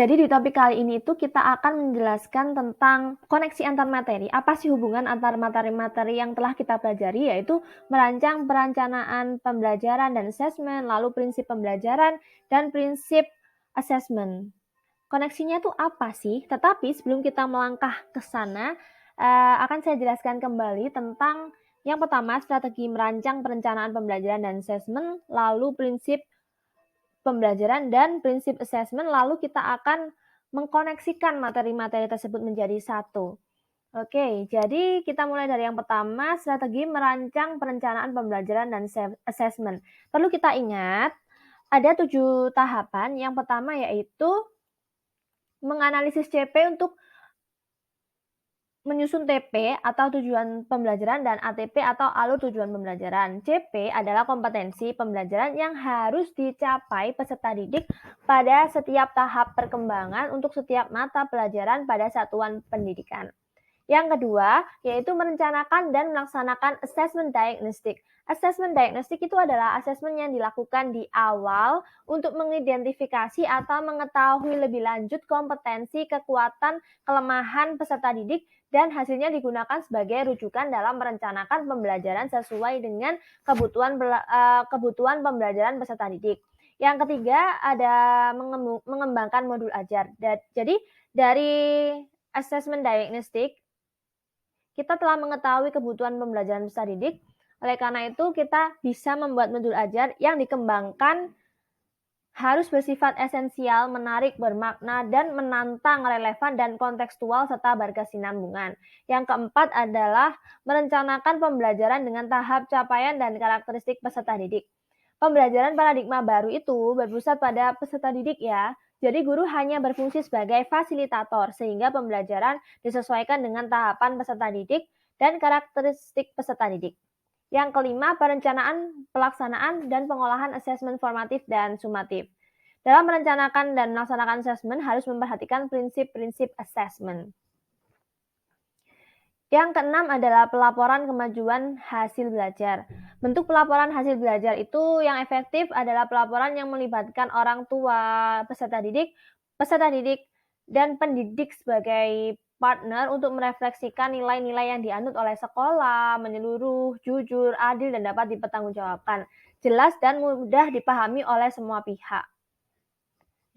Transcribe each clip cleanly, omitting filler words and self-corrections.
Jadi di topik kali ini itu kita akan menjelaskan tentang koneksi antar materi. Apa sih hubungan antar materi-materi yang telah kita pelajari, yaitu merancang perencanaan pembelajaran dan asesmen, lalu prinsip pembelajaran dan prinsip asesmen. Koneksinya itu apa sih? Tetapi sebelum kita melangkah ke sana, akan saya jelaskan kembali tentang yang pertama, strategi merancang perencanaan pembelajaran dan asesmen, lalu prinsip pembelajaran dan prinsip assessment, lalu kita akan mengkoneksikan materi-materi tersebut menjadi satu. Oke, jadi kita mulai dari yang pertama, strategi merancang perencanaan pembelajaran dan assessment. Perlu kita ingat, ada 7 tahapan. Yang pertama yaitu menganalisis CP untuk menyusun TP atau tujuan pembelajaran dan ATP atau alur tujuan pembelajaran. CP adalah kompetensi pembelajaran yang harus dicapai peserta didik pada setiap tahap perkembangan untuk setiap mata pelajaran pada satuan pendidikan. Yang kedua, yaitu merencanakan dan melaksanakan assessment diagnostic. Assessment diagnostic itu adalah assessment yang dilakukan di awal untuk mengidentifikasi atau mengetahui lebih lanjut kompetensi, kekuatan, kelemahan peserta didik, dan hasilnya digunakan sebagai rujukan dalam merencanakan pembelajaran sesuai dengan kebutuhan pembelajaran peserta didik. Yang ketiga, ada mengembangkan modul ajar. Jadi, dari assessment diagnostic, kita telah mengetahui kebutuhan pembelajaran peserta didik, oleh karena itu kita bisa membuat modul ajar yang dikembangkan harus bersifat esensial, menarik, bermakna, dan menantang, relevan, dan kontekstual, serta berkesinambungan. Yang keempat adalah merencanakan pembelajaran dengan tahap capaian dan karakteristik peserta didik. Pembelajaran paradigma baru itu berpusat pada peserta didik ya. Jadi guru hanya berfungsi sebagai fasilitator sehingga pembelajaran disesuaikan dengan tahapan peserta didik dan karakteristik peserta didik. Yang kelima, perencanaan, pelaksanaan, dan pengolahan asesmen formatif dan sumatif. Dalam merencanakan dan melaksanakan asesmen harus memperhatikan prinsip-prinsip asesmen. Yang keenam adalah pelaporan kemajuan hasil belajar. Bentuk pelaporan hasil belajar itu yang efektif adalah pelaporan yang melibatkan orang tua peserta didik, dan pendidik sebagai partner untuk merefleksikan nilai-nilai yang dianut oleh sekolah, menyeluruh, jujur, adil, dan dapat dipertanggungjawabkan, jelas dan mudah dipahami oleh semua pihak.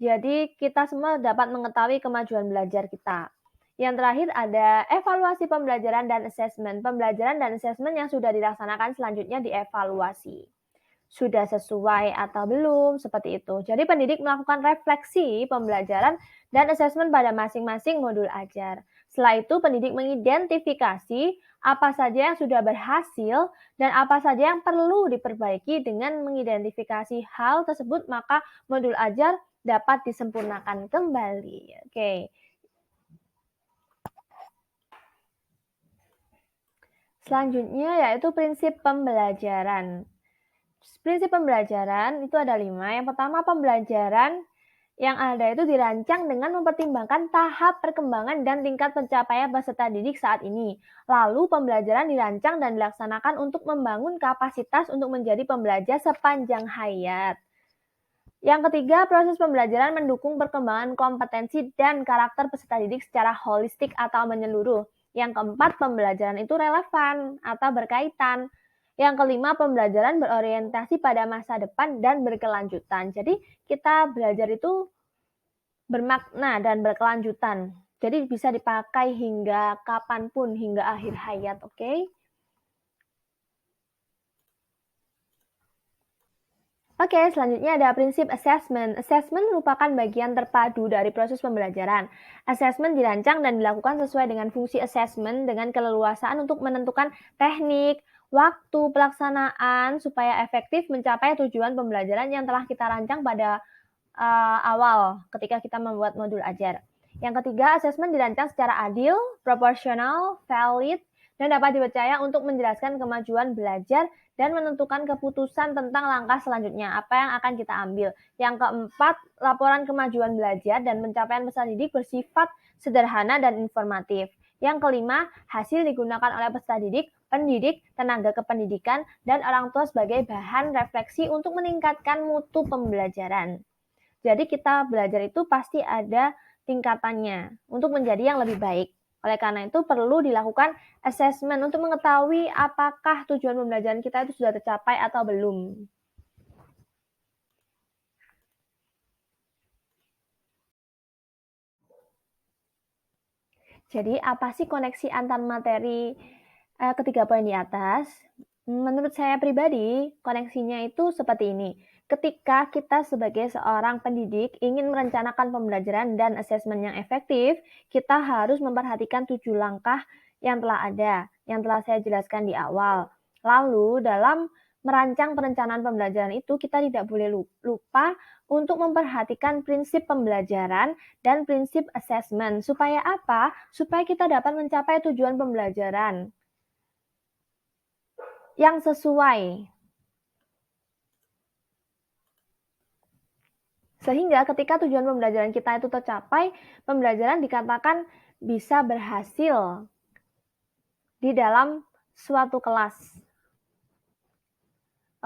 Jadi kita semua dapat mengetahui kemajuan belajar kita. Yang terakhir ada evaluasi pembelajaran dan asesmen. Pembelajaran dan asesmen yang sudah dilaksanakan selanjutnya dievaluasi. Sudah sesuai atau belum, seperti itu. Jadi pendidik melakukan refleksi pembelajaran dan asesmen pada masing-masing modul ajar. Setelah itu pendidik mengidentifikasi apa saja yang sudah berhasil dan apa saja yang perlu diperbaiki. Dengan mengidentifikasi hal tersebut, maka modul ajar dapat disempurnakan kembali. Oke. Selanjutnya yaitu prinsip pembelajaran. Prinsip pembelajaran itu ada 5. Yang pertama, pembelajaran yang ada itu dirancang dengan mempertimbangkan tahap perkembangan dan tingkat pencapaian peserta didik saat ini. Lalu pembelajaran dirancang dan dilaksanakan untuk membangun kapasitas untuk menjadi pembelajar sepanjang hayat. Yang ketiga, proses pembelajaran mendukung perkembangan kompetensi dan karakter peserta didik secara holistik atau menyeluruh. Yang keempat, pembelajaran itu relevan atau berkaitan. Yang kelima, pembelajaran berorientasi pada masa depan dan berkelanjutan. Jadi kita belajar itu bermakna dan berkelanjutan. Jadi bisa dipakai hingga kapanpun, hingga akhir hayat, oke? Oke, selanjutnya ada prinsip assessment. Assessment merupakan bagian terpadu dari proses pembelajaran. Assessment dirancang dan dilakukan sesuai dengan fungsi assessment dengan keleluasaan untuk menentukan teknik, waktu pelaksanaan supaya efektif mencapai tujuan pembelajaran yang telah kita rancang pada awal ketika kita membuat modul ajar. Yang ketiga, assessment dirancang secara adil, proporsional, valid, dan dapat dipercaya untuk menjelaskan kemajuan belajar dan menentukan keputusan tentang langkah selanjutnya, apa yang akan kita ambil. Yang keempat, laporan kemajuan belajar dan pencapaian peserta didik bersifat sederhana dan informatif. Yang kelima, hasil digunakan oleh peserta didik, pendidik, tenaga kependidikan, dan orang tua sebagai bahan refleksi untuk meningkatkan mutu pembelajaran. Jadi kita belajar itu pasti ada tingkatannya untuk menjadi yang lebih baik. Oleh karena itu perlu dilakukan assessment untuk mengetahui apakah tujuan pembelajaran kita itu sudah tercapai atau belum. Jadi apa sih koneksi antar materi ketiga poin di atas? Menurut saya pribadi, koneksinya itu seperti ini. Ketika kita sebagai seorang pendidik ingin merencanakan pembelajaran dan asesmen yang efektif, kita harus memperhatikan 7 langkah yang telah ada, yang telah saya jelaskan di awal. Lalu dalam merancang perencanaan pembelajaran itu, kita tidak boleh lupa untuk memperhatikan prinsip pembelajaran dan prinsip asesmen. Supaya apa? Supaya kita dapat mencapai tujuan pembelajaran yang sesuai. Sehingga ketika tujuan pembelajaran kita itu tercapai, pembelajaran dikatakan bisa berhasil di dalam suatu kelas.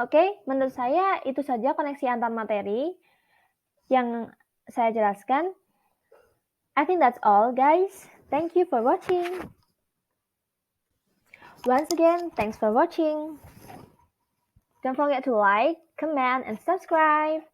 Oke, menurut saya itu saja koneksi antar materi yang saya jelaskan. I think that's all, guys. Thank you for watching. Once again, thanks for watching. Don't forget to like, comment, and subscribe.